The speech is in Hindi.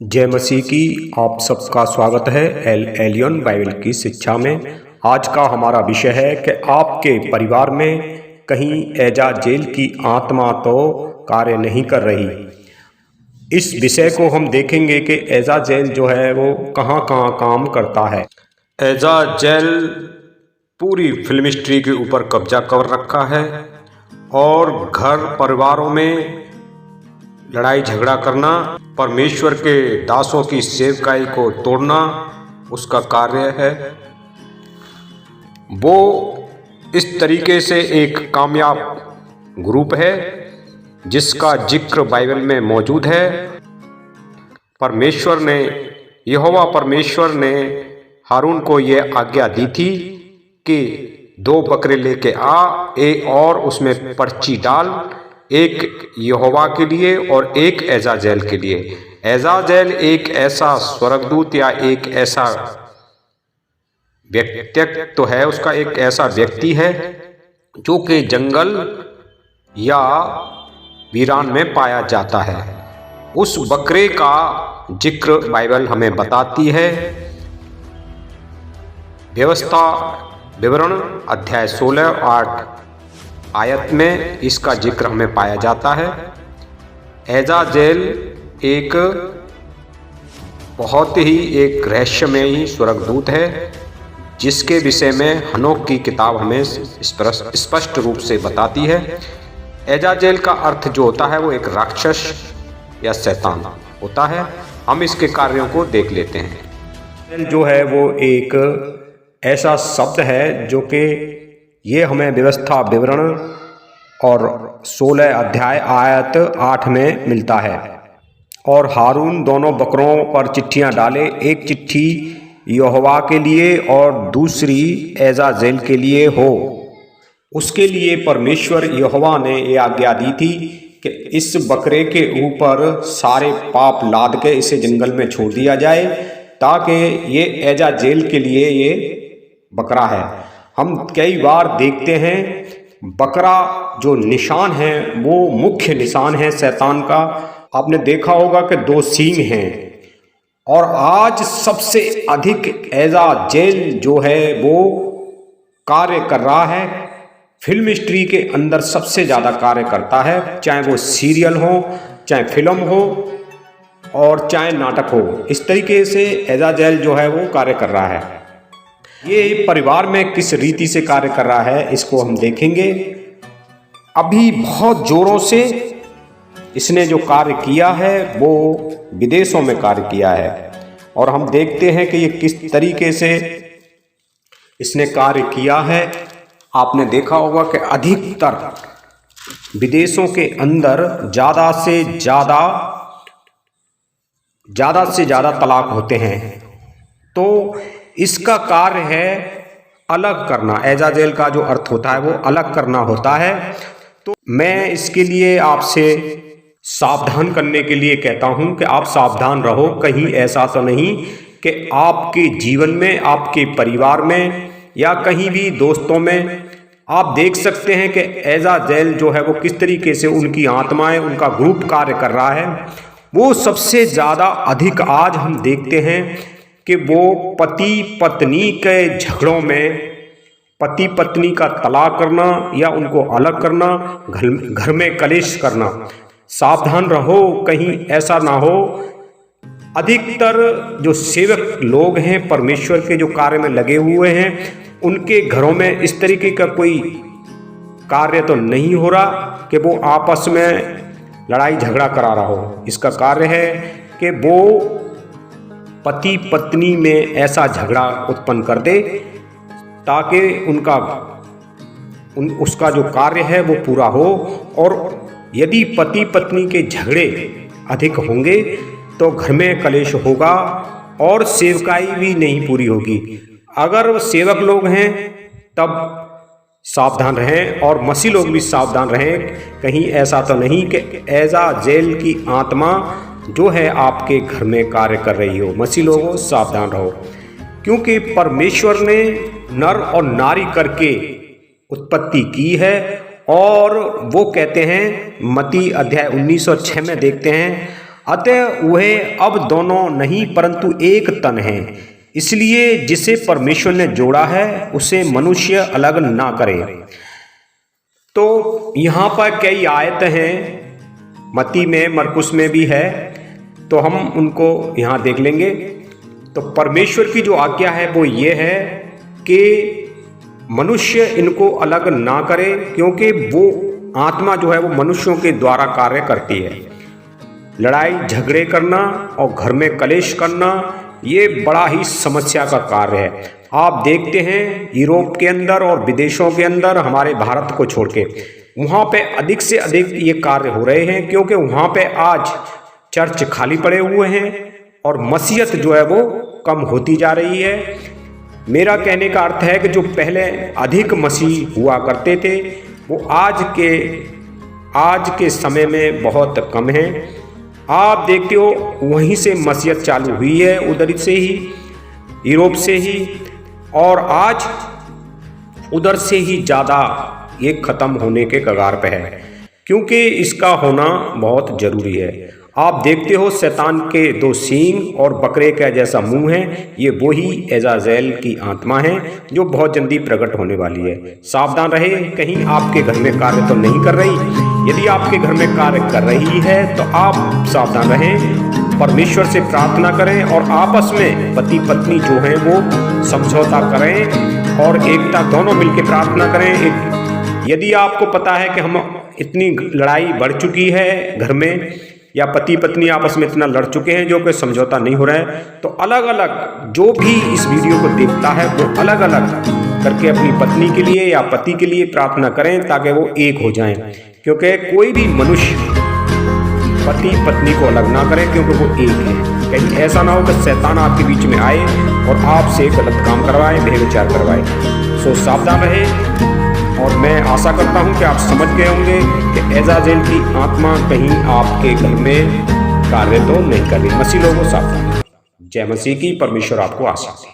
जय मसीह की आप सबका स्वागत है एलियन बाइबल की शिक्षा में। आज का हमारा विषय है कि आपके परिवार में कहीं एजा जेल की आत्मा तो कार्य नहीं कर रही। इस विषय को हम देखेंगे कि एजा जेल जो है वो कहाँ कहाँ काम करता है। एजा जेल पूरी फिल्म इंडस्ट्री के ऊपर कब्जा कर रखा है और घर परिवारों में लड़ाई झगड़ा करना, परमेश्वर के दासों की सेवकाई को तोड़ना उसका कार्य है। वो इस तरीके से एक कामयाब ग्रुप है जिसका जिक्र बाइबल में मौजूद है। यहोवा परमेश्वर ने हारून को यह आज्ञा दी थी कि 2 बकरे लेके आ, एक और उसमें पर्ची डाल, एक यहोवा के लिए और एक एजाजेल के लिए। एजाजेल एक ऐसा स्वर्गदूत या एक ऐसा व्यक्तित्व तो है, उसका एक ऐसा व्यक्ति है जो कि जंगल या वीरान में पाया जाता है। उस बकरे का जिक्र बाइबल हमें बताती है। व्यवस्था विवरण अध्याय 16:8 आयत में इसका जिक्र हमें पाया जाता है। एजाजेल एक बहुत ही एक रहस्यमयी स्वर्गदूत है जिसके विषय में हनोक की किताब हमें स्पष्ट रूप से बताती है। एजाजेल का अर्थ जो होता है वो एक राक्षस या शैतान होता है। हम इसके कार्यों को देख लेते हैं। जो है वो एक ऐसा शब्द है जो कि ये हमें व्यवस्था विवरण और 16 अध्याय आयत 8 में मिलता है। और हारून दोनों बकरों पर चिट्ठियां डाले, एक चिट्ठी यहोवा के लिए और दूसरी एजाजेल के लिए हो। उसके लिए परमेश्वर यहोवा ने ये आज्ञा दी थी कि इस बकरे के ऊपर सारे पाप लाद के इसे जंगल में छोड़ दिया जाए, ताकि ये एजाजेल के लिए ये बकरा है। हम कई बार देखते हैं बकरा जो निशान है वो मुख्य निशान है शैतान का। आपने देखा होगा कि 2 सींग हैं। और आज सबसे अधिक एजाजेल जो है वो कार्य कर रहा है, फिल्म इंडस्ट्री के अंदर सबसे ज़्यादा कार्य करता है, चाहे वो सीरियल हो, चाहे फिल्म हो और चाहे नाटक हो। इस तरीके से एजाजेल जो है वो कार्य कर रहा है। ये परिवार में किस रीति से कार्य कर रहा है इसको हम देखेंगे। अभी बहुत जोरों से इसने जो कार्य किया है वो विदेशों में कार्य किया है और हम देखते हैं कि ये किस तरीके से इसने कार्य किया है। आपने देखा होगा कि अधिकतर विदेशों के अंदर ज़्यादा से ज़्यादा तलाक होते हैं। तो इसका कार्य है अलग करना। एजाजेल का जो अर्थ होता है वो अलग करना होता है। तो मैं इसके लिए आपसे सावधान करने के लिए कहता हूं कि आप सावधान रहो। कहीं ऐसा तो नहीं कि आपके जीवन में, आपके परिवार में या कहीं भी दोस्तों में आप देख सकते हैं कि एजाजेल जो है वो किस तरीके से उनकी आत्माएं, उनका ग्रुप कार्य कर रहा है। वो सबसे ज़्यादा अधिक आज हम देखते हैं कि वो पति पत्नी के झगड़ों में, पति पत्नी का तलाक करना या उनको अलग करना, घर में कलेश करना। सावधान रहो कहीं ऐसा ना हो। अधिकतर जो सेवक लोग हैं परमेश्वर के जो कार्य में लगे हुए हैं उनके घरों में इस तरीके का कोई कार्य तो नहीं हो रहा कि वो आपस में लड़ाई झगड़ा करा रहा हो। इसका कार्य है कि वो पति पत्नी में ऐसा झगड़ा उत्पन्न कर दे ताकि उसका जो कार्य है वो पूरा हो। और यदि पति पत्नी के झगड़े अधिक होंगे तो घर में कलेश होगा और सेवकाई भी नहीं पूरी होगी। अगर सेवक लोग हैं तब सावधान रहें और मसीह लोग भी सावधान रहें। कहीं ऐसा तो नहीं कि एजाजेल की आत्मा जो है आपके घर में कार्य कर रही हो। मसीह लोगों सावधान रहो, क्योंकि परमेश्वर ने नर और नारी करके उत्पत्ति की है। और वो कहते हैं, मत्ती अध्याय 19:6 में देखते हैं, अतः वह अब दोनों नहीं परंतु एक तन है। इसलिए जिसे परमेश्वर ने जोड़ा है उसे मनुष्य अलग ना करे। तो यहाँ पर कई आयत हैं, मत्ती में, मरकुस में भी है, तो हम उनको यहाँ देख लेंगे। तो परमेश्वर की जो आज्ञा है वो ये है कि मनुष्य इनको अलग ना करे, क्योंकि वो आत्मा जो है वो मनुष्यों के द्वारा कार्य करती है। लड़ाई झगड़े करना और घर में कलेश करना ये बड़ा ही समस्या का कार्य है। आप देखते हैं यूरोप के अंदर और विदेशों के अंदर, हमारे भारत को छोड़ के, वहाँ पे अधिक से अधिक ये कार्य हो रहे हैं, क्योंकि वहाँ पे आज चर्च खाली पड़े हुए हैं और मसीहत जो है वो कम होती जा रही है। मेरा कहने का अर्थ है कि जो पहले अधिक मसीह हुआ करते थे वो आज के समय में बहुत कम है। आप देखते हो वहीं से मसीहत चालू हुई है, उधर से ही, यूरोप से ही, और आज उधर से ही ज़्यादा ये ख़त्म होने के कगार पे है, क्योंकि इसका होना बहुत ज़रूरी है। आप देखते हो शैतान के 2 सींग और बकरे का जैसा मुंह है, ये वही एजाजेल की आत्मा है जो बहुत जल्दी प्रकट होने वाली है। सावधान रहे, कहीं आपके घर में कार्य तो नहीं कर रही। यदि आपके घर में कार्य कर रही है तो आप सावधान रहें, परमेश्वर से प्रार्थना करें और आपस में पति पत्नी जो हैं वो समझौता करें और एकता, दोनों मिलकर प्रार्थना करें। यदि आपको पता है कि हम इतनी लड़ाई बढ़ चुकी है घर में, या पति पत्नी आपस में इतना लड़ चुके हैं जो कि समझौता नहीं हो रहा है, तो अलग अलग जो भी इस वीडियो को देखता है वो अलग अलग करके अपनी पत्नी के लिए या पति के लिए प्रार्थना करें ताकि वो एक हो जाएं। क्योंकि कोई भी मनुष्य पति पत्नी को अलग ना करे, क्योंकि वो एक है। कहीं ऐसा ना हो कि शैतान आपके बीच में आए और आपसे गलत काम करवाए, बेविचार करवाए। सो सावधान रहे, और मैं आशा करता हूं कि आप समझ गए होंगे कि एजाजेल की आत्मा कहीं आपके घर में कार्य तो नहीं कर रही। मसीह लोगों सावधान। जय मसीह की। परमेश्वर आपको आशीष दे।